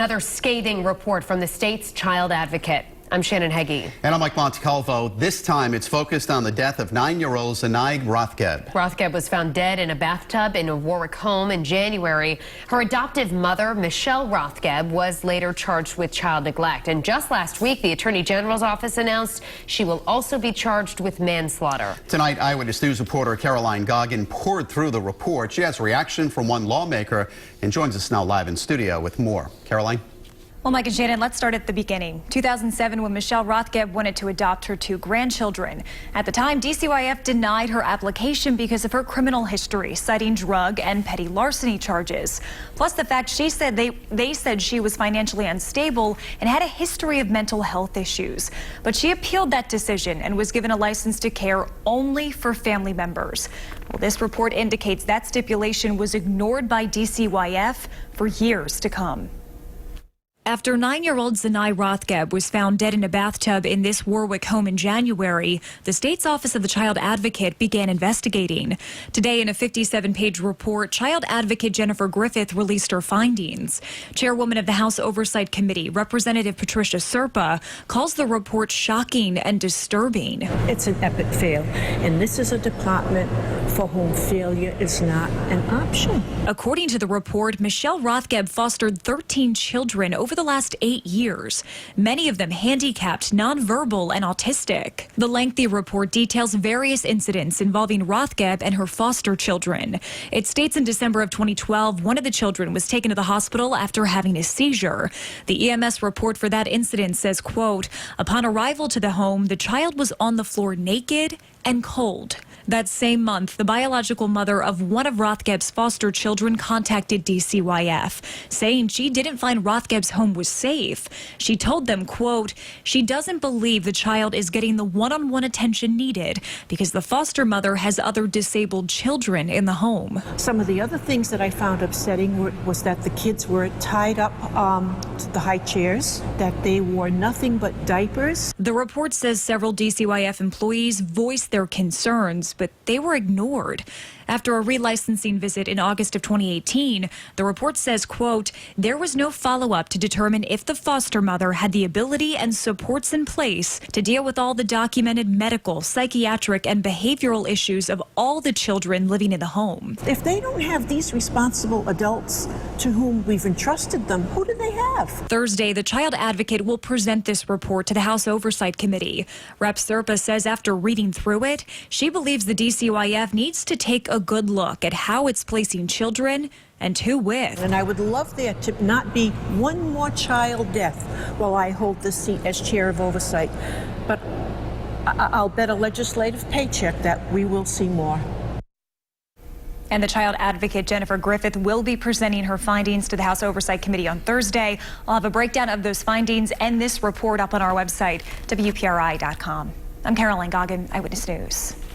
another scathing report from the state's child advocate. I'm Shannon Heggie. And I'm Mike Montecalvo. This time it's focused on the death of 9-year-old Zanai Rothgeb. Rothgeb was found dead in a bathtub in a Warwick home in January. Her adoptive mother, Michelle Rothgeb, was later charged with child neglect. And just last week, the Attorney General's office announced she will also be charged with manslaughter. Tonight, Eyewitness News reporter Caroline Goggin poured through the report. She has reaction from one lawmaker and joins us now live in studio with more. Caroline? Well, Mike and Shannon, let's start at the beginning. 2007, when Michelle Rothgeb wanted to adopt her 2 grandchildren. At the time, DCYF denied her application because of her criminal history, citing drug and petty larceny charges. Plus the fact she said they said she was financially unstable and had a history of mental health issues. But she appealed that decision and was given a license to care only for family members. Well, this report indicates that stipulation was ignored by DCYF for years to come. After 9-year-old Zanai Rothgeb was found dead in a bathtub in this Warwick home in January, the state's Office of the Child Advocate began investigating. Today, in a 57-page report, Child Advocate Jennifer Griffith released her findings. Chairwoman of the House Oversight Committee, Representative Patricia Serpa, calls the report shocking and disturbing. It's an epic fail, and this is a department for whom failure is not an option. According to the report, Michelle Rothgeb fostered 13 children over the last 8 years, many of them handicapped, nonverbal, and autistic. The lengthy report details various incidents involving Rothgeb and her foster children. It states in December of 2012, one of the children was taken to the hospital after having a seizure. The EMS report for that incident says, quote, upon arrival to the home, the child was on the floor naked and cold. That same month, the biological mother of one of Rothgeb's foster children contacted DCYF, saying she didn't find Rothgeb's home was safe. She told them, quote, she doesn't believe the child is getting the one-on-one attention needed because the foster mother has other disabled children in the home. Some of the other things that I found upsetting was that the kids were tied up to the high chairs, that they wore nothing but diapers. The report says several DCYF employees voiced their concerns, but they were ignored. After a relicensing visit in August of 2018, the report says, quote, there was no follow-up to determine if the foster mother had the ability and supports in place to deal with all the documented medical, psychiatric, and behavioral issues of all the children living in the home. If they don't have these responsible adults to whom we've entrusted them, who do they have? Thursday, the Child Advocate will present this report to the House Oversight Committee. Rep. Serpa says after reading through it, she believes the DCYF needs to take a good look at how it's placing children and who with. And I would love there to not be one more child death while I hold this seat as chair of oversight. But I'll bet a legislative paycheck that we will see more. And the Child Advocate Jennifer Griffith will be presenting her findings to the House Oversight Committee on Thursday. I'll have a breakdown of those findings and this report up on our website, WPRI.com. I'm Caroline Goggin, Eyewitness News.